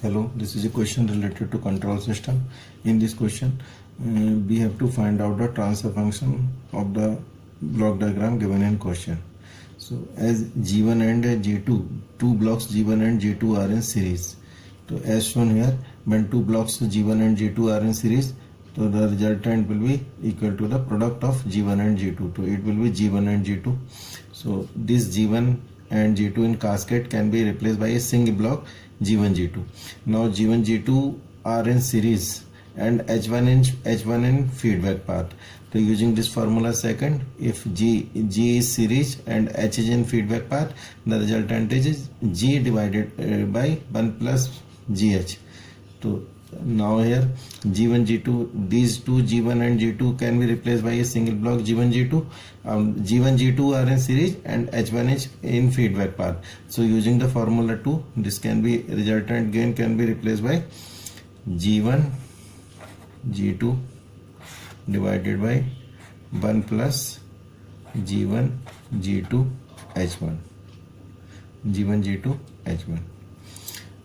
Hello, this is a question related to control system. In this question, we have to find out the transfer function of the block diagram given in question. So as G1 and G2, two blocks G1 and G2 are in series. So as shown here, when two blocks G1 and G2 are in series, so the resultant will be equal to the product of G1 and G2. So it will be G1 and G2. So this G1 and G2 in cascade can be replaced by a single block G1 G2. Now G1 G2 are in series and H1 in feedback path. So using this formula second, if G is series and H is in feedback path, the resultant is G divided by 1 plus GH. So now here G1 G2, these two G1 and G2 can be replaced by a single block G1 G2. G1 G2 are in series and H1 is in feedback path. So using the formula 2, this can be resultant gain can be replaced by G1 G2 divided by 1 plus G1 G2 H1. G1 G2 H1.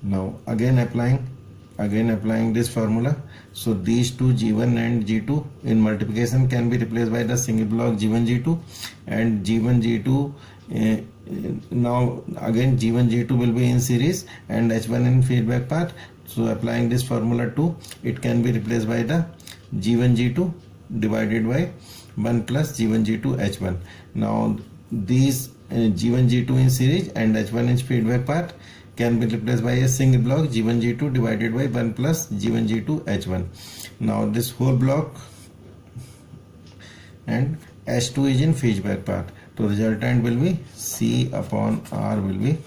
Now again applying this formula. So these two G1 and G2 in multiplication can be replaced by the single block G1 G2 and G1 G2. Now again G1 G2 will be in series and H1 in feedback path. So applying this formula 2, it can be replaced by the G1 G2 divided by 1 plus G1 G2 H1. Now these G1 G2 in series and H1 in feedback path can be replaced by a single block G1 G2 divided by 1 plus G1 G2 H1. Now this whole block and H2 is in feedback path. So resultant will be C upon R will be,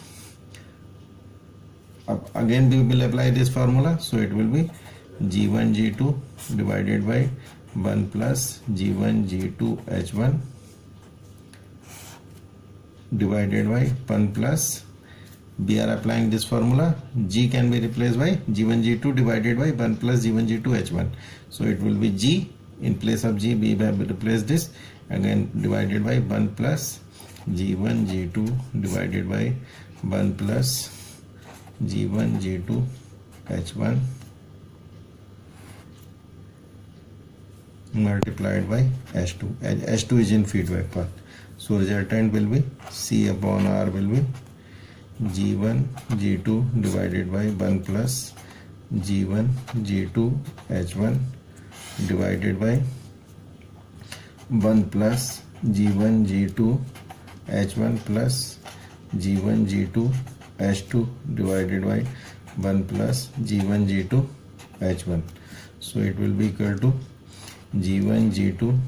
again we will apply this formula. So it will be G1 G2 divided by 1 plus G1 G2 H1 divided by 1 plus, we are applying this formula, G can be replaced by G1 G2 divided by 1 plus G1 G2 H1. So it will be G, in place of G we have replaced this, again divided by 1 plus G1 G2 divided by 1 plus G1 G2 H1 multiplied by H2. H2 is in feedback path. So resultant will be C upon R will be G1 G2 divided by 1 plus G1 G2 H1 divided by 1 plus G1 G2 H1 plus G1 G2 H2 divided by 1 plus G1 G2 H1. So it will be equal to G1 G2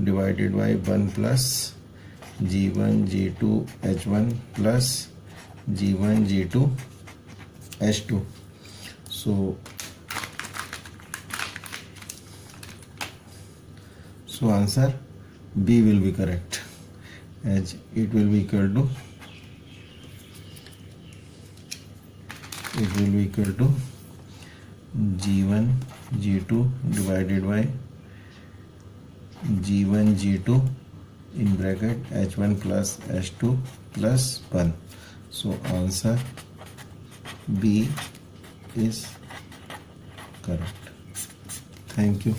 divided by 1 plus G1 G2 H1 plus G1 G2 H2. So answer B will be correct, as it will be equal to G1 G2 divided by G1 G2 in bracket H1 plus H2 plus 1. So answer B is correct. Thank you.